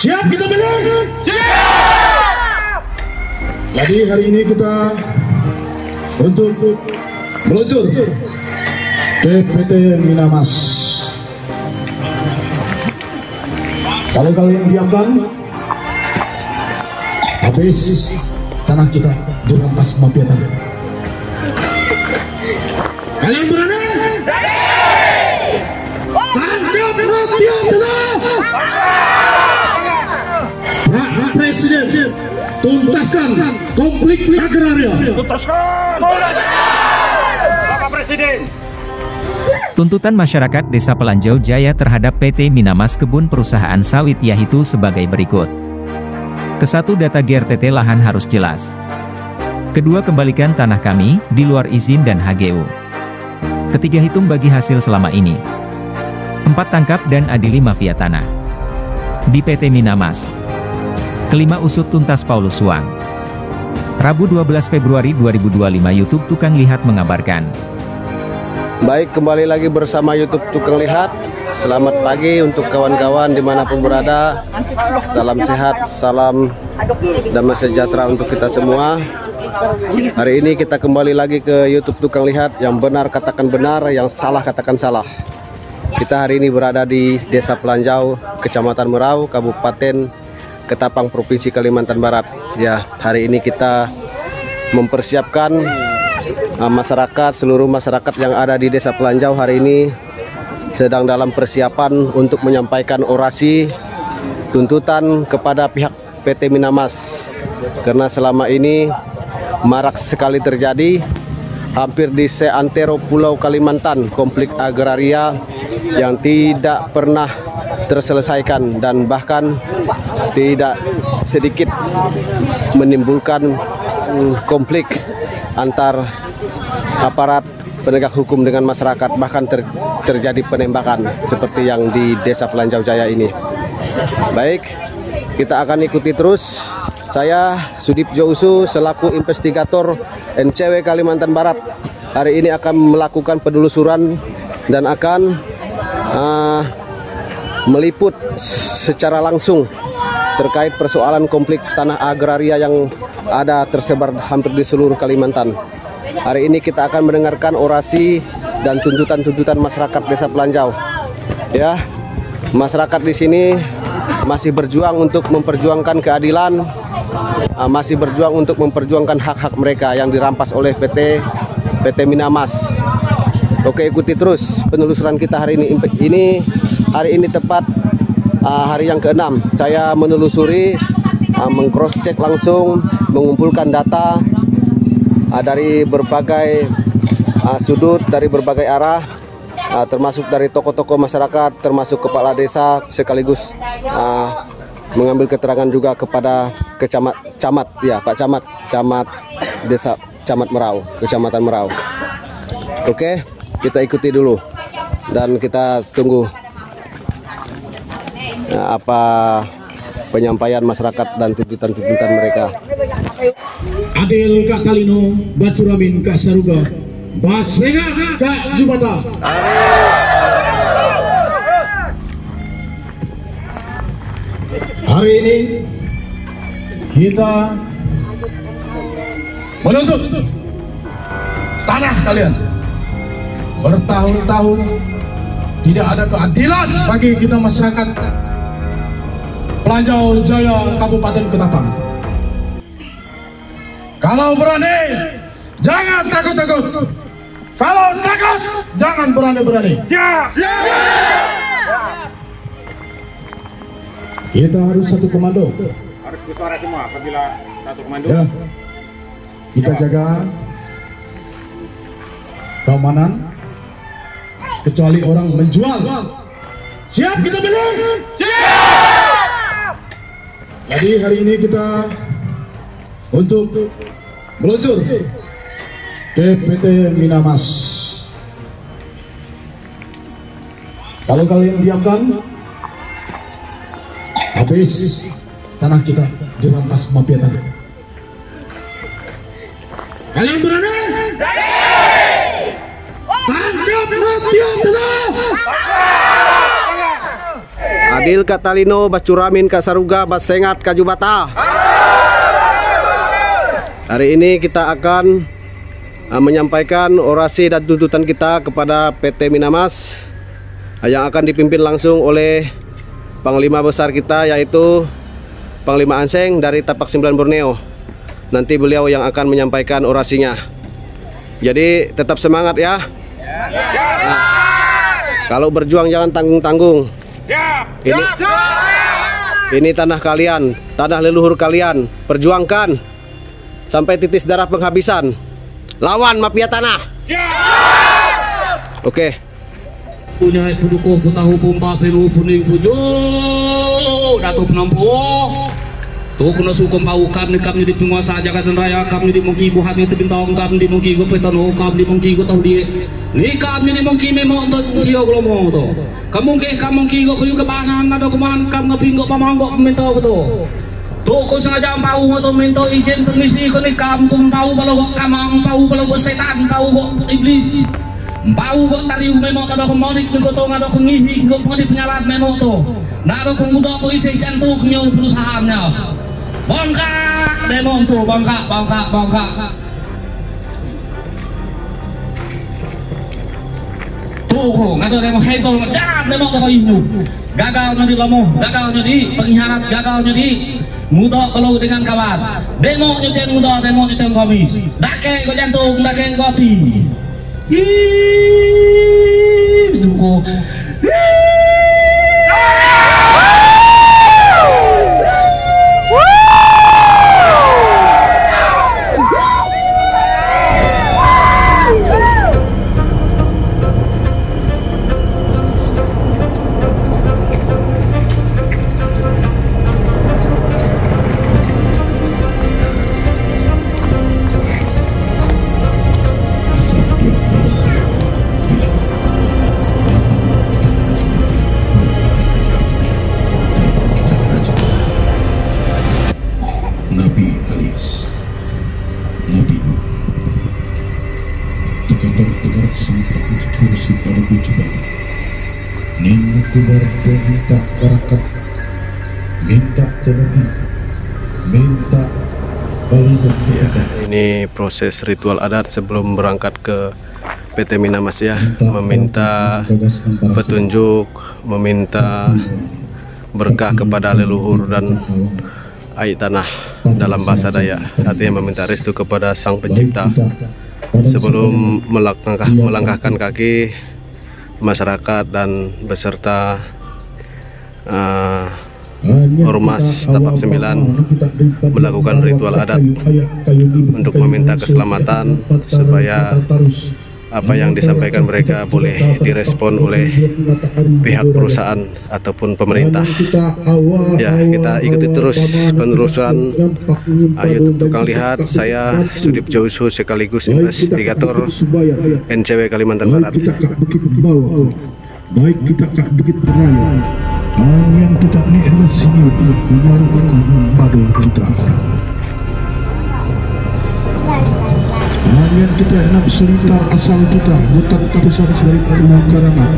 Siap kita balik? Siap! Jadi hari ini kita untuk meluncur ke PT Minamas. Kalau kalian diamkan, habis tanah kita dirampas mafia tadi. Kalian berani? Tangkap mafia tanah! Pak Presiden, tuntaskan konflik agraria. Tuntaskan! Bapak Presiden. Tuntutan masyarakat Desa Pelanjau Jaya terhadap PT Minamas Kebun Perusahaan Sawit Yahitu sebagai berikut. Kesatu, data GRTT lahan harus jelas. Kedua, kembalikan tanah kami di luar izin dan HGU. Ketiga, hitung bagi hasil selama ini. 4, tangkap dan adili mafia tanah di PT Minamas. Kelima, usut tuntas Paulus Suang. Rabu 12 Februari 2025, YouTube Tukang Lihat mengabarkan. Baik, kembali lagi bersama YouTube Tukang Lihat. Selamat pagi untuk kawan-kawan dimanapun berada. Salam sehat, salam damai sejahtera untuk kita semua. Hari ini kita kembali lagi ke YouTube Tukang Lihat. Yang benar katakan benar, yang salah katakan salah. Kita hari ini berada di Desa Pelanjau, Kecamatan Merau, Kabupaten Ketapang, Provinsi Kalimantan Barat. Ya, hari ini kita mempersiapkan masyarakat, seluruh masyarakat yang ada di Desa Pelanjau hari ini sedang dalam persiapan untuk menyampaikan orasi tuntutan kepada pihak PT Minamas. Karena selama ini marak sekali terjadi hampir di seantero Pulau Kalimantan konflik agraria yang tidak pernah terselesaikan dan bahkan tidak sedikit menimbulkan konflik antar aparat penegak hukum dengan masyarakat, bahkan terjadi penembakan seperti yang di Desa Pelanjau Jaya ini. Baik, kita akan ikuti terus. Saya Sudipjo Usu selaku investigator NCW Kalimantan Barat hari ini akan melakukan penelusuran dan akan meliput secara langsung terkait persoalan konflik tanah agraria yang ada tersebar hampir di seluruh Kalimantan. Hari ini kita akan mendengarkan orasi dan tuntutan-tuntutan masyarakat Desa Pelanjau. Ya, masyarakat di sini masih berjuang untuk memperjuangkan keadilan, masih berjuang untuk memperjuangkan hak-hak mereka yang dirampas oleh PT Minamas. Oke, ikuti terus penelusuran kita hari ini. Hari ini tepat hari yang ke-6. Saya menelusuri, meng-cross check langsung, mengumpulkan data dari berbagai sudut, dari berbagai arah, termasuk dari tokoh-tokoh masyarakat, termasuk kepala desa, sekaligus mengambil keterangan juga kepada camat desa Merau, Kecamatan Merau. Oke, kita ikuti dulu dan kita tunggu apa penyampaian masyarakat dan tuntutan-tuntutan mereka. Adil Kak Kalino, Bacuramin Kak Saruga, Basenga Kak Jubata. Hari ini kita menuntut tanah kalian. Bertahun-tahun tidak ada keadilan bagi kita masyarakat Pelanjau Jaya, Kabupaten Ketapang. Kalau berani, jangan takut-takut. Kalau takut, jangan berani-berani. Siap! Siap! Kita harus satu komando. Harus bersuara semua apabila satu komando. Ya. Kita jaga keamanan, kecuali orang menjual. Siap kita beli? Siap! Jadi hari ini kita untuk meluncur ke PT Minamas. Kalau kalian diamkan, habis tanah kita dirampas mafia tanah. Kalian berani? Tangkap mafia tanah! Adil Kak Talino, Bacuramin Kak Saruga, Basengat Kak Jubata. Hari ini kita akan menyampaikan orasi dan tuntutan kita kepada PT Minamas yang akan dipimpin langsung oleh Panglima Besar kita, yaitu Panglima Anseng dari Tapak 9 Borneo. Nanti beliau yang akan menyampaikan orasinya. Jadi tetap semangat ya. Nah, kalau berjuang jangan tanggung-tanggung. Ini tanah kalian, tanah leluhur kalian. Perjuangkan sampai titis darah penghabisan. Lawan mafia tanah. Oke. Punya puduko putahu pompa peru puning pujo Dato penampuh tuh kuna sukum bau kami di penguasa jagatan raya, kami di mungki bu hati bintang, kami di mungki go petano, kami di mungki go tahu dia ni kami di mungki memang untuk cio glomo to kamu ki go kuyu kebanan ada kuman kamu ngapingo pamanggo minta to tuh ko sengaja bau to minta izin permisi ko ni kamu bau balo kamang bau balo setan bau iblis bau kok tari memang ada kemonik ni kotong ada kengihi kok mau penyalat memang to nak ada kemudah ko isi jantung nyaw perusahaannya bangka memang to bangka tuh ngado memang hai to jangan memang ko inyu gagalnya di lamo gagalnya di pengkhianat gagalnya di mudah kalau dengan kawan demo nyeteng mudah demo nyeteng komis dake ko jantung dake kopi Bingung. Minta barakat, minta terlebih, minta ini proses ritual adat sebelum berangkat ke PT Minamas ya, meminta petunjuk, meminta berkah kepada leluhur dan air tanah dalam bahasa Dayak, artinya meminta restu kepada Sang Pencipta. Sebelum melangkahkan kaki, masyarakat dan beserta Ormas Tapak 9 melakukan ritual adat untuk meminta keselamatan supaya apa yang disampaikan mereka boleh direspon oleh pihak perusahaan ataupun pemerintah. Ya, kita ikuti terus penerusan YouTube Tukang Lihat. Saya Sudip Jausu sekaligus investigator NCW Kalimantan Barat. Baik kita kak bukit raya, yang kita ni adalah senyum kunyar padu kita. Yang kita nak selintar asal kita bukan terusan dari karangan.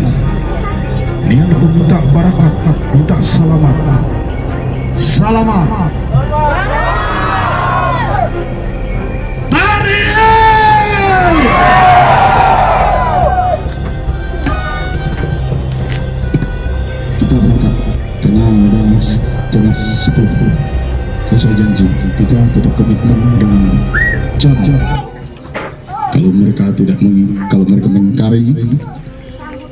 Nian aku minta barakat, minta selamat. Selamat. Kita berangkat tenang dan jelas sepenuhnya. Sesuai janji kita tetap komitmen dengan jam. Kalau mereka mengingkari,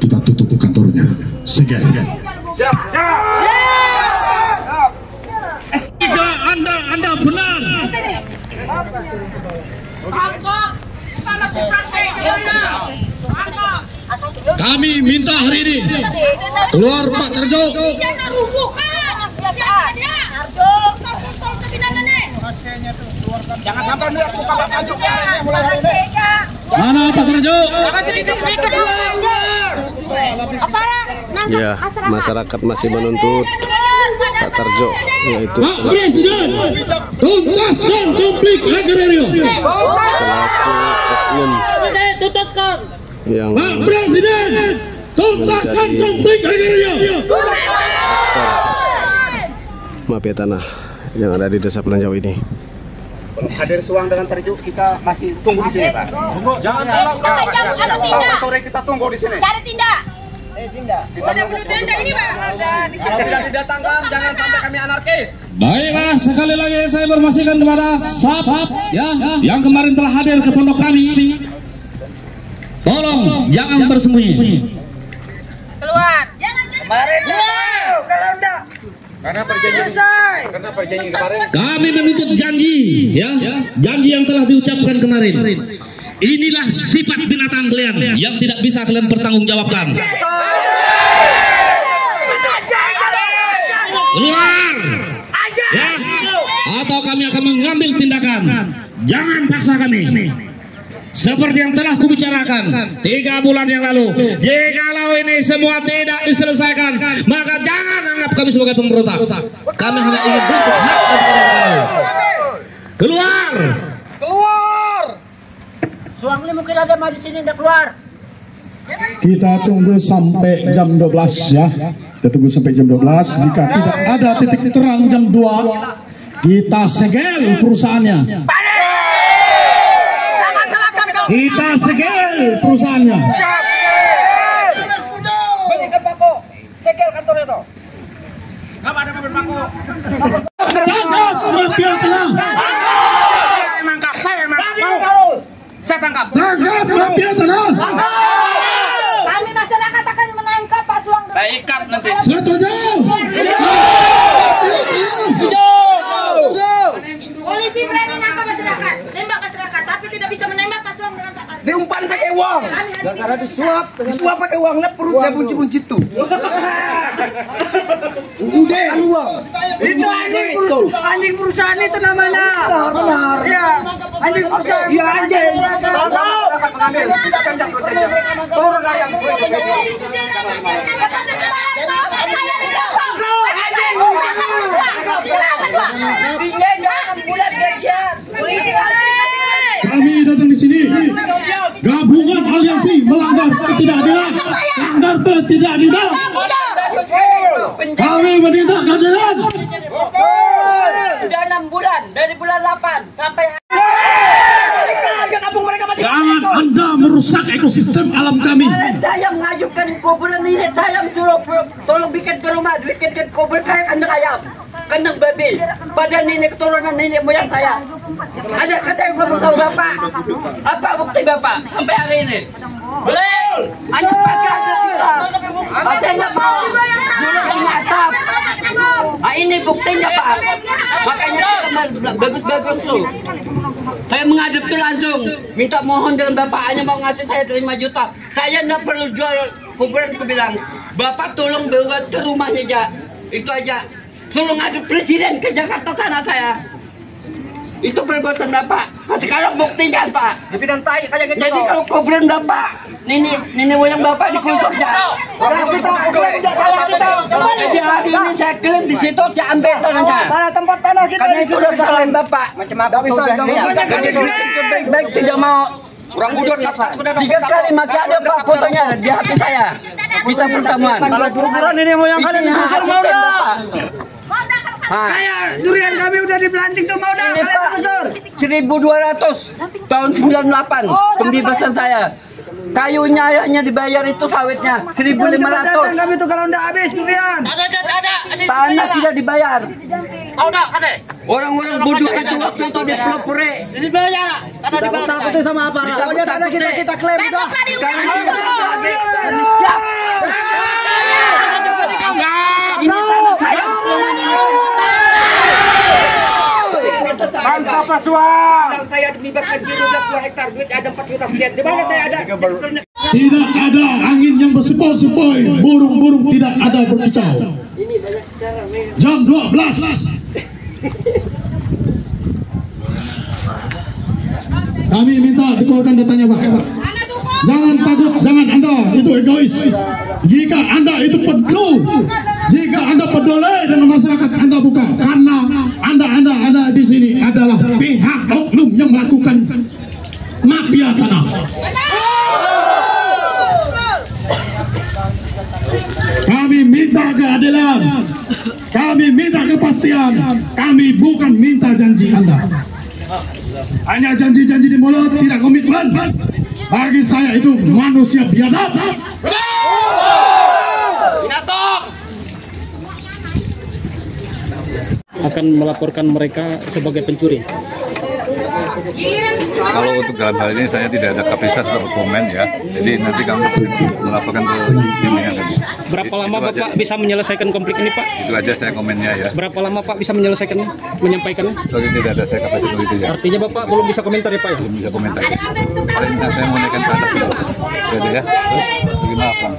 kita tutup kantornya. Siap. Jika Anda benar. Kami minta hari ini keluar Pak Tarjo. Jangan sampai melihat muka Pak Tanjung mulai hari ini. Mana Pak Tarjo? Ya, masyarakat masih menuntut Pak Tarjo, yaitu Pak Presiden, tuntaskan konflik agraria. selaku oknum yang Pak Presiden, tuntaskan konflik agraria. aktor mafia tanah yang ada di Desa Pelanjau ini. Hadir Suang dengan Terjuk, kita masih tunggu di sini, Pak. Jangan sampai sore kita tunggu di sini. Cari tindak. Tindak. Udah berusaha ini, Pak. Kalau tidak didatangkan, jangan sampai kami anarkis. Baiklah, sekali lagi saya informasikan kepada sahabat ya yang kemarin telah hadir ke pondok kami. Tolong jangan bersembunyi. Keluar. Jangan Kemarin kalau enggak. Karena perjanjian kemarin. Kami menuntut janji ya, janji yang telah diucapkan kemarin. Inilah sifat binatang kalian yang tidak bisa kalian pertanggungjawabkan. Keluar ya, atau kami akan mengambil tindakan. Jangan paksa kami. Seperti yang telah kubicarakan 3 bulan yang lalu, jikalau ini semua tidak diselesaikan, maka jangan anggap kami sebagai pemberontak. Kami hanya ingin butuh hak dan keadilan. Keluar. Suangli mungkin ada di sini, tidak keluar. Kita tunggu sampai jam 12 ya. Kita tunggu sampai jam 12. Jika tidak ada titik terang jam 2, kita segel perusahaannya. Kita segel perusahaannya. Berikan Pako, segel kantor itu. Nggak ada mobil Pako. Tangkap mafia tanah. Saya nangkap. Saya tangkap. Tangkap mafia tanah. Kami masyarakat akan menangkap Pak Suang. Saya ikat nanti. Setuju. Polisi berani nangkap masyarakat, nembak masyarakat, tapi tidak bisa menembak Pak Suang dengan Pak. Diumpan pakai uang. Karena disuap pakai uangnya perutnya bunci-bunci tuh. Udah uang. Itu anjing perusahaan itu namanya. Benar. Iya, anjing perusahaan. Iya anjing. Turun ayam. Kami datang di sini gabungan aliansi melanggar ketidakadilan. Melanggar ketidakadilan. Kami menindak keadilan. Sudah 6 bulan, dari bulan 8 sampai Jangan Anda merusak ekosistem alam kami. saya mengajukan kuburan ini, saya suruh tolong bikin ke rumah, bikin ke kubur kayak kandang ayam, kandang babi. Pada nenek keturunan nenek moyang saya. Ada kata yang gue tahu bapak. Apa bukti bapak sampai hari ini? Belum. Hanya pakai ada kita. Saya nggak mau. Dulu punya atap. Nah, ini buktinya pak. Makanya kita bagus-bagus tuh. Saya menghadap tuh langsung, minta mohon dengan bapak, hanya mau ngasih saya 5 juta. Saya nggak perlu jual kuburan, aku bilang, bapak tolong bawa ke rumahnya aja, itu aja. Tolong ngadep presiden ke Jakarta sana saya. Itu perbuatan bapak. Nah, sekarang buktinya pak. Dipidang tai kayak gitu. Jadi kalau kuburan bapak, nenek moyang bapak dikusupnya. Jadi hari ini saya klaim di situ, saya ambil tanahnya. Mana tempat tanah kita? Karena itu sudah salahin bapak. Macam apa? Bisa Baik-baik tidak mau. Kurang budut sudah 3 kali masih ada pak fotonya di HP saya. Kita pertemuan. kuburan ini moyang kalian Ini digusur hasil mau dah. bapak. Kayak durian kami udah dipelanting tuh mau dah Ini kalian pak digusur. 1200 tahun 98 pembebasan saya. Kayunya hanya dibayar itu sawitnya 1.500. Kami tuh kalau udah habis durian. Tanah tidak dibayar. Orang-orang bodoh itu waktu itu dipelopori. Takutnya sama apa? Pokoknya tanah kita klaim udah. Sekarang kita siap. Ini tanah saya. Mantap Pak Suang. Saya dilibatkan 12 hektar duit ada 4 juta sekian. Di mana saya ada? Tidak ada angin yang bersepoi-sepoi, burung-burung tidak ada berkicau. Jam 12. Kami minta dikeluarkan datanya Pak. Jangan takut, jangan Anda itu egois. Jika Anda itu peduli, jika Anda peduli dengan masyarakat Anda bukan, karena Anda di sini adalah pihak oknum yang melakukan mafia tanah. Kami minta keadilan, kami minta kepastian. kepastian. Kami bukan minta janji Anda. Hanya janji-janji di mulut, tidak komitmen. Bagi saya itu manusia biadab. Akan melaporkan mereka sebagai pencuri. Kalau untuk dalam hal ini saya tidak ada kapasitas untuk berkomen ya. Jadi nanti kami melaporkan ke pimpinan kami. Berapa lama Bapak bisa menyelesaikan konflik ini, Pak? Itu aja saya komennya ya. Berapa lama Pak bisa menyelesaikannya, menyampaikannya? Soalnya tidak ada saya kapasitas itu ya. Artinya Bapak belum bisa komentar ya, Pak? Belum bisa komentar. Paling tidak saya mau naikkan ke atas dulu. Jadi ya. Terima kasih.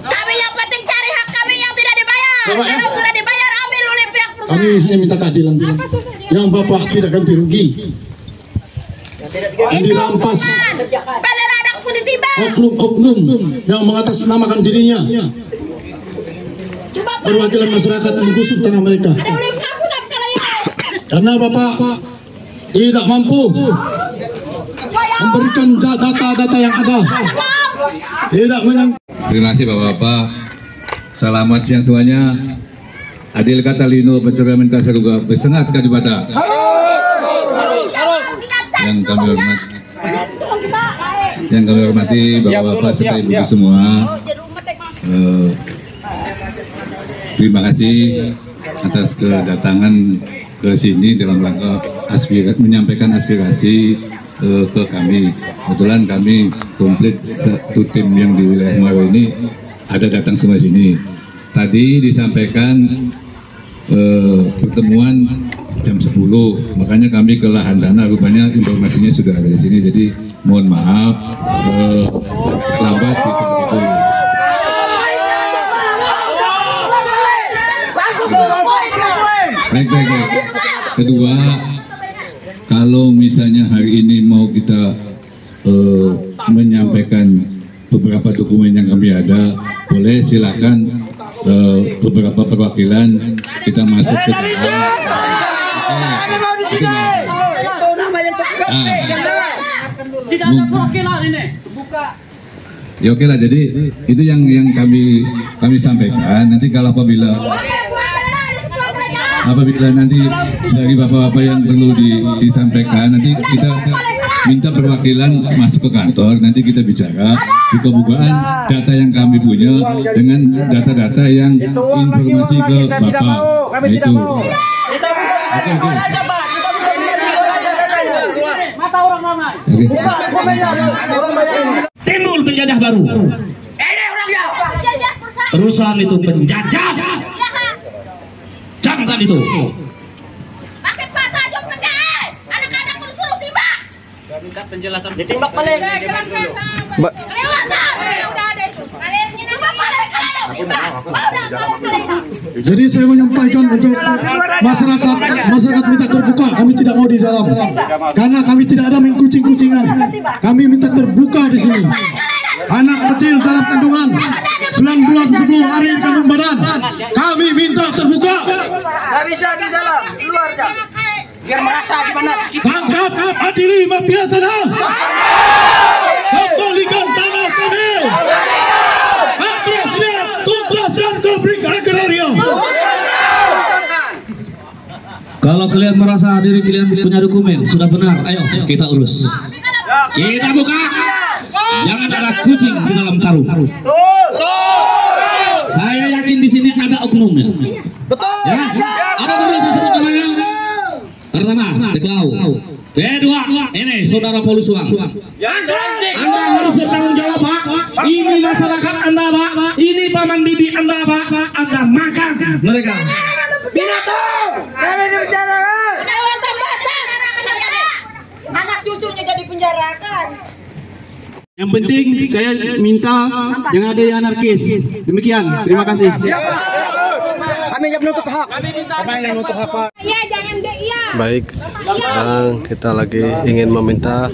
Kami yang penting cari hak kami yang tidak dibayar. Kalau sudah dibayar ambil oleh pihak perusahaan. Kami hanya minta keadilan. Yang Bapak tidak ganti rugi. Yang dirampas Benar anakku ditimbang. oknum-oknum yang mengatasnamakan dirinya. Perwakilan masyarakat menggusur tanah mereka. Karena Bapak tidak mampu memberikan data-data yang ada. Tidak Terima kasih Bapak-Bapak. Selamat siang semuanya. Adil kata Lino pencurian Kasaruga bersengat kadibata. Yang kami hormati Bapak-Bapak serta Ibu semua. Terima kasih atas kedatangan ke sini dalam rangka menyampaikan aspirasi ke kami. Kebetulan kami komplit satu tim yang di wilayah Maro ini ada datang semua sini. Tadi disampaikan pertemuan jam 10, makanya kami ke lahan sana, rupanya informasinya sudah ada di sini. Jadi mohon maaf terlambat gitu. Baik. Kedua, kalau misalnya hari ini mau kita menyampaikan beberapa dokumen yang kami ada, boleh silakan beberapa perwakilan kita masuk ke ya oke lah. Jadi itu yang kami sampaikan. Nanti kalau apabila nanti dari bapak-bapak yang perlu disampaikan, nanti kita minta perwakilan masuk ke kantor, nanti kita bicara buka-bukaan data yang kami punya dengan data-data yang informasi ke Bapak. Itu. Oke. Timbul penjajah baru. Perusahaan itu penjajah. Camkan itu. Pakai Pak Tajong tegak. Anak-anak pun suruh tiba. Minta penjelasan. Ditimbak balik. Kelewatan. Udah ada itu. Kalian nyinam balik. Jadi saya menyampaikan untuk masyarakat minta terbuka. Kami tidak mau di dalam, karena kami tidak ada main kucing-kucingan. Kami minta terbuka di sini. Anak kecil dalam kandungan 9 bulan 10 hari kandung badan. Kami minta terbuka. Gak bisa di dalam, luar dah. Biar merasa gimana kita. Tangkap, adili mafia tanah. Kembalikan tanah kami. Pak Presiden, tuntaskan konflik agraria. Kalau kalian merasa diri kalian punya dokumen sudah benar, ayo kita urus. Kita buka. Jangan ada kucing di dalam karung. Saya yakin di sini ada oknumnya. Betul. Ya, apa perlu saya sebut namanya? Pertama, Teklau. Kedua, ini Saudara Paulus Suang. Anda harus bertanggung jawab, Pak. Ini masyarakat Anda, Pak. Ini paman bibi Anda, Pak. Anda makan mereka. Tidak tahu. Kami di penjara. Kelewatan batas. Anak cucunya jadi penjarakan. Yang penting saya minta jangan ada yang anarkis. Demikian, terima kasih. Kami yang menuntut hak. Iya, jangan iya. Baik, sekarang kita lagi ingin meminta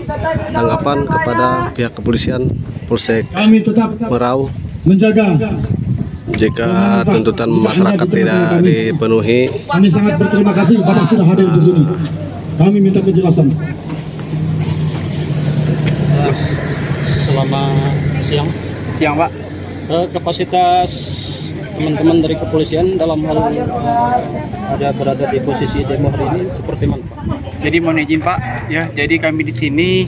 tanggapan kepada pihak kepolisian Polsek Kami tetap Merau menjaga. jika tuntutan masyarakat tidak dipenuhi. Kami sangat berterima kasih Bapak sudah hadir di sini. Kami minta kejelasan. Selama siang, Siang Pak. kapasitas teman-teman dari kepolisian dalam hal ada berada di posisi demo hari ini seperti mana, Pak? Jadi mohon izin Pak, ya jadi kami di sini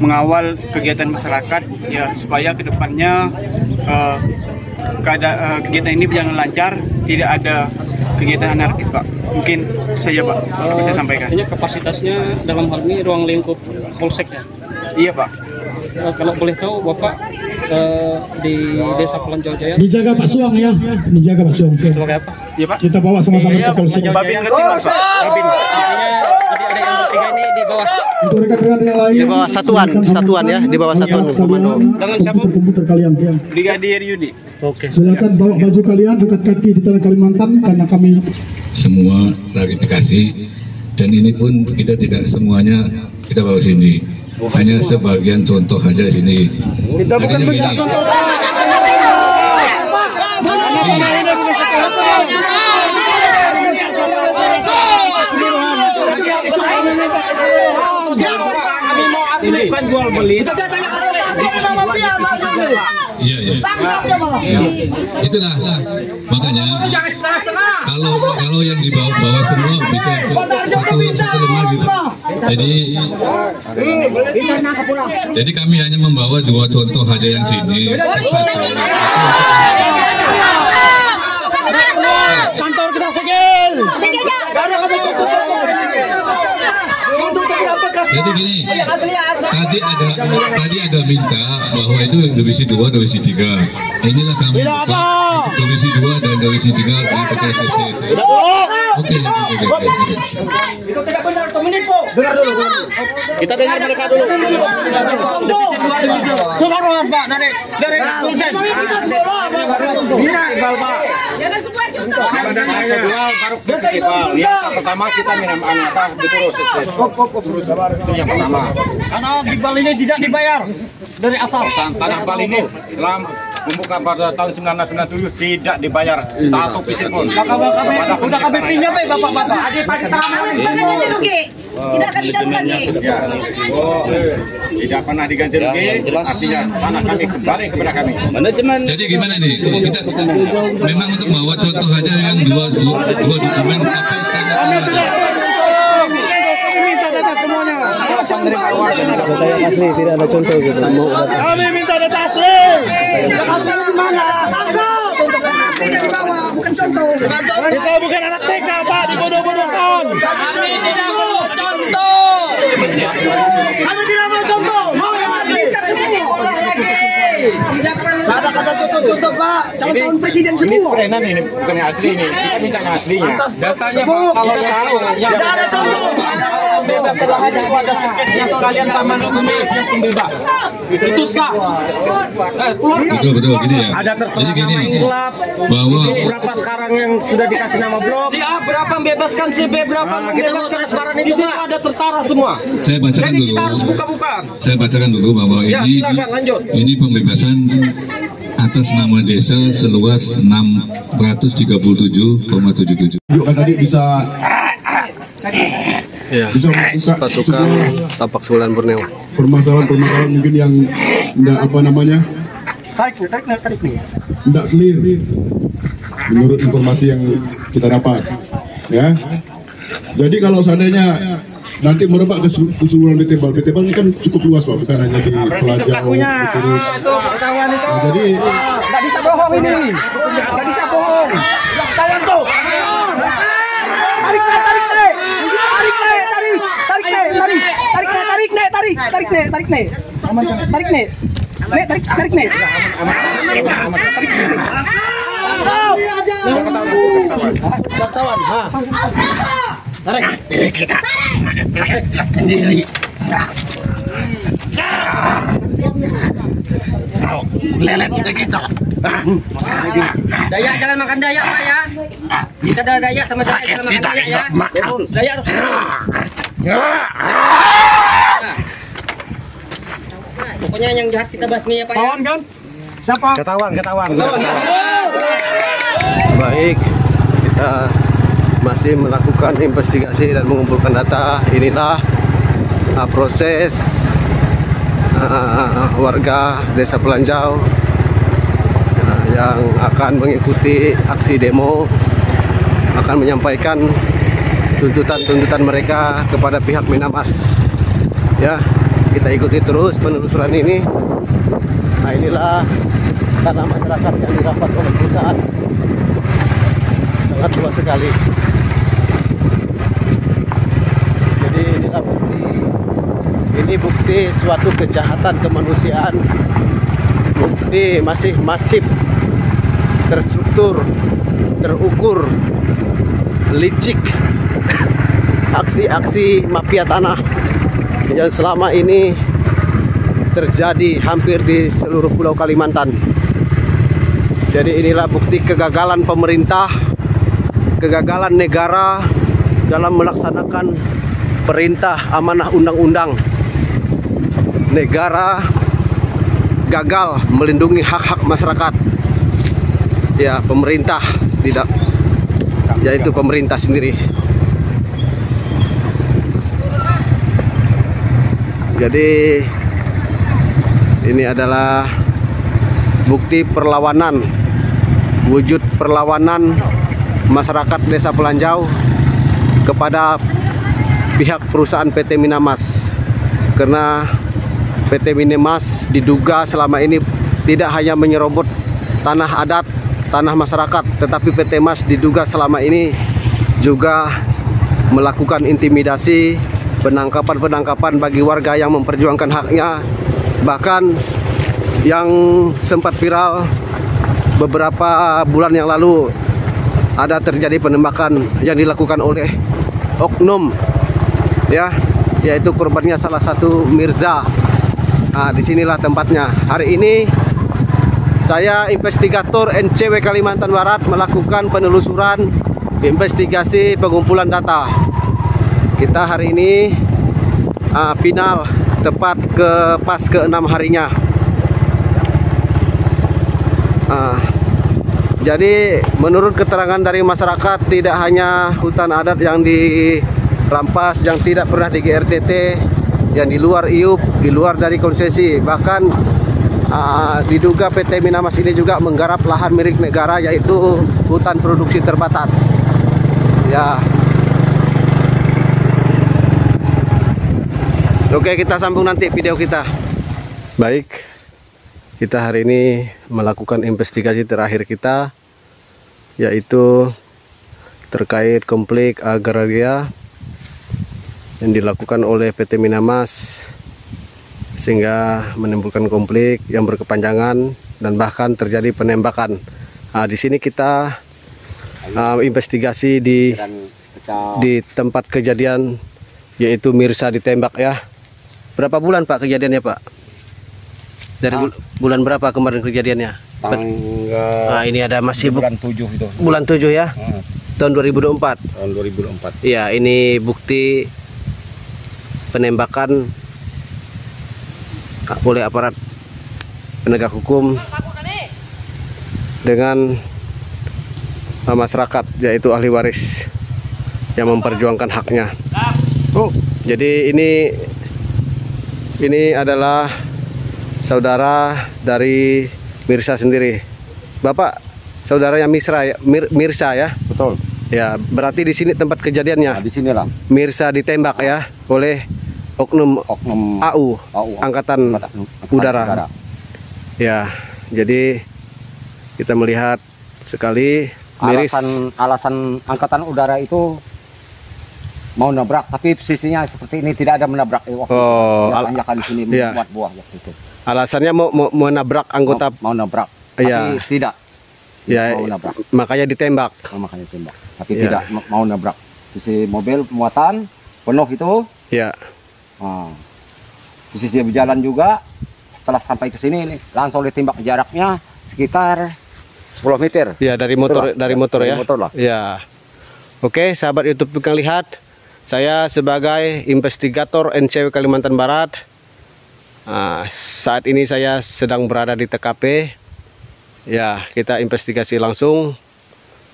mengawal kegiatan masyarakat ya supaya kedepannya kegiatan ini berjalan lancar, tidak ada kegiatan anarkis Pak. Mungkin saja Pak bisa sampaikan. Artinya kapasitasnya dalam hal ini ruang lingkup polsek ya? Iya Pak. Kalau boleh tahu Bapak di Desa Pelanjau Jaya dijaga Pak Suang ya, dijaga Pak Suang. Sebagai apa? Iya Pak. Kita bawa sama-sama ke polsek. Babin Ketimah Pak. Babin. Artinya adik-adik yang bertiga ini di bawah. Untuk rekan-rekan yang lain. Di bawah satuan ya, di bawah satuan komando. Dengan siapa? Komputer kalian. Brigadir Yudi. Oke. Silakan bawa baju kalian dekat kaki di tanah Kalimantan karena kami semua klarifikasi, dan ini pun kita tidak semuanya kita bawa sini, hanya sebagian contoh aja sini. Kita bukan minta contoh. Kami mau asli bukan jual beli. Iya. Itulah makanya kalau yang dibawa semua bisa satu lemari. Jadi kami hanya membawa 2 contoh aja yang sini. Kantor kita segel. Jadi gini, tadi ada minta bahwa itu divisi 2, divisi 3. Inilah kami buka divisi 2 dan divisi 3 di PKSST. Oke. Itu tidak benar, 2 menit Po. Dengar dulu. Kita dengar mereka dulu. Saudara Pak dari Sultan. Jangan semua contoh. Yang pertama kita minum apa betul itu yang pertama. Karena di Bali ini tidak dibayar dari asal. Tanah Bali ini selama membuka pada tahun 1997 tidak dibayar satu peser pun. Udah kami pinjam bapak-bapak. Adik pakai tangan Ganti rugi. Tidak akan diganti rugi. Tidak pernah diganti rugi. Artinya tanah kami kembali kepada kami. Jadi gimana nih? Kita memang untuk bawa contoh aja yang dua dokumen tapi sangat Asli tidak ada contoh gitu. Kami minta data asli. di mana? Aslinya di bawah, bukan contoh. Kita bukan anak TK Pak, dibodoh-bodohkan. Kami tidak mau contoh. Kami tidak mau contoh. Mau yang asli semua. Ada kata contoh Pak. Calon presiden semua. Ini kerenan ini bukan yang asli ini. Kita minta yang aslinya. Datanya Pak, kalau kita tahu. Tidak ada contoh. bebas setelah pada seketnya sekalian sama dokumen yang pembebas. Itu sah. Betul gini ya. Ada Jadi gini bahwa berapa sekarang yang sudah dikasih nama blok. Si A berapa membebaskan, si B berapa membebaskan. Sekarang ini semua ada tertara semua. Saya bacakan Jadi dulu. kita harus buka-buka. Saya bacakan dulu bahwa Ya, ini silakan, lanjut. ini pembebasan atas nama desa seluas 637,77. tadi bisa Ya, bisa membuka pasukan Tapak Sembilan Borneo. permasalahan mungkin yang tidak apa namanya tidak clear menurut informasi yang kita dapat ya. Jadi kalau seandainya nanti merebak ke keseluruhan Betebal ini kan cukup luas Pak, bukan hanya di Pelajau terus. Jadi Nggak bisa bohong ini. Nggak bisa bohong. Kalian tuh. Tarik Lelet kita. Dayak jangan makan dayak Pak ya. Kita ada dayak sama dayak jangan makan dayak ya. Dayak harus. Pokoknya yang jahat kita basmi ya Pak ya. Kawan kan? Siapa? Ketawan. Baik, kita masih melakukan investigasi dan mengumpulkan data. Inilah proses warga Desa Pelanjau yang akan mengikuti aksi demo akan menyampaikan tuntutan-tuntutan mereka kepada pihak Minamas. Ya, kita ikuti terus penelusuran ini. Nah, inilah tanah masyarakat yang dirampas oleh perusahaan. Sangat luas sekali. Jadi inilah bukti. Ini bukti suatu kejahatan kemanusiaan. Bukti masih masif, terstruktur, terukur, licik. Aksi-aksi mafia tanah yang selama ini terjadi hampir di seluruh pulau Kalimantan. Jadi inilah bukti kegagalan pemerintah, kegagalan negara dalam melaksanakan perintah amanah undang-undang. Negara gagal melindungi hak-hak masyarakat. Ya, pemerintah tidak, yaitu pemerintah sendiri. Jadi ini adalah bukti perlawanan, wujud perlawanan masyarakat Desa Pelanjau kepada pihak perusahaan PT Minamas. Karena PT Minamas diduga selama ini tidak hanya menyerobot tanah adat, tanah masyarakat, tetapi PT Mas diduga selama ini juga melakukan intimidasi, penangkapan-penangkapan bagi warga yang memperjuangkan haknya. Bahkan yang sempat viral beberapa bulan yang lalu, ada terjadi penembakan yang dilakukan oleh oknum, ya, yaitu korbannya salah satu Mirza. Nah, disinilah tempatnya. Hari ini saya investigator NCW Kalimantan Barat melakukan penelusuran, investigasi, pengumpulan data. Kita hari ini final, tepat pas ke-6 harinya. Jadi menurut keterangan dari masyarakat, tidak hanya hutan adat yang dirampas, yang tidak pernah di GRTT, yang di luar IUP, di luar dari konsesi. Bahkan diduga PT Minamas ini juga menggarap lahan milik negara, yaitu hutan produksi terbatas. Ya. Oke, kita sambung nanti video kita. Baik, kita hari ini melakukan investigasi terakhir kita, yaitu terkait konflik agraria yang dilakukan oleh PT Minamas, sehingga menimbulkan konflik yang berkepanjangan dan bahkan terjadi penembakan. Di sini kita investigasi di tempat kejadian, yaitu Mirza ditembak, ya. Berapa bulan Pak kejadiannya, Pak? Dari bulan berapa kemarin kejadiannya? Nah, ini ada masih bulan 7 itu. Bulan 7 ya? Tahun 2024. Tahun 2024. Iya, ini bukti penembakan oleh aparat penegak hukum dengan masyarakat, yaitu ahli waris yang memperjuangkan haknya. Jadi ini adalah saudara dari Mirza sendiri. Bapak saudaranya Mirza ya? Betul. Ya, berarti di sini tempat kejadiannya. Di sinilah Mirza ditembak ya oleh oknum AU, Angkatan Udara. Ya, jadi kita melihat sekali miris. Alasan Angkatan Udara itu mau nabrak, tapi posisinya seperti ini, tidak ada menabrak. Tanyakan di sini membuat buah waktu itu. Alasannya mau menabrak anggota, mau nabrak, ya. Tapi tidak. Ya, mau nabrak. Makanya ditembak. Makanya ditembak, tapi tidak mau nabrak. Sisi mobil muatan penuh itu. Ya. Posisi berjalan juga, setelah sampai ke sini ini langsung ditembak, jaraknya sekitar 10 meter. Ya, dari motor, dari motor ya. Motor lah. Ya. Oke, sahabat YouTube yang lihat, saya sebagai investigator NCW Kalimantan Barat, saat ini saya sedang berada di TKP. Ya, kita investigasi langsung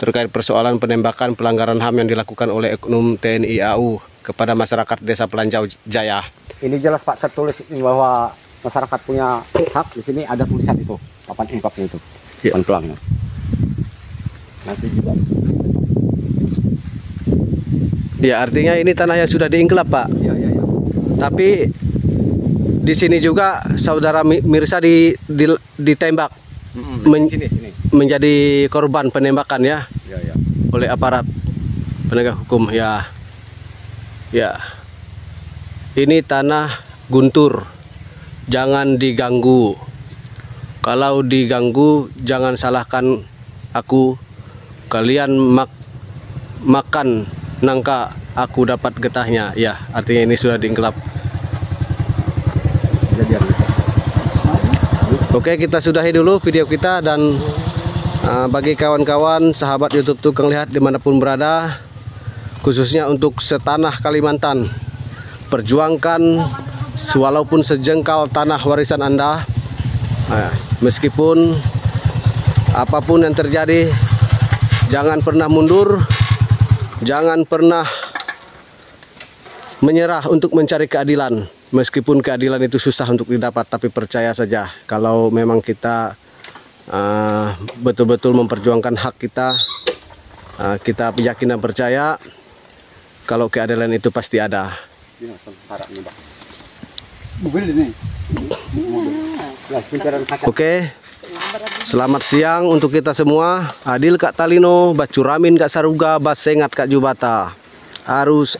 terkait persoalan penembakan pelanggaran HAM yang dilakukan oleh oknum TNI AU kepada masyarakat Desa Pelanjau Jaya. Ini jelas Pak, tertulis bahwa masyarakat punya hak. Di sini ada tulisan itu, papan ungkapnya itu. pelan-pelan. Nanti juga. Ya, artinya ini tanah yang sudah diinklap, Pak. Ya. Tapi di sini juga saudara Mirsa ditembak. Sini. Menjadi korban penembakan ya. Ya. Oleh aparat penegak hukum ya. Ini tanah Guntur, jangan diganggu. Kalau diganggu jangan salahkan aku. Kalian makan nangka, aku dapat getahnya. Ya, artinya ini sudah diinklap. Oke, kita sudahi dulu video kita, dan bagi kawan-kawan sahabat YouTube Tukang Lihat dimanapun berada, khususnya untuk setanah Kalimantan, perjuangkan walaupun sejengkal tanah warisan Anda. Meskipun apapun yang terjadi, jangan pernah mundur, jangan pernah menyerah untuk mencari keadilan. Meskipun keadilan itu susah untuk didapat, tapi percaya saja kalau memang kita betul-betul memperjuangkan hak kita, kita yakin dan percaya kalau keadilan itu pasti ada. Oke, selamat siang untuk kita semua. Adil Kak Talino, Bacuramin Kak Saruga, Basengat Kak Jubata. Arus.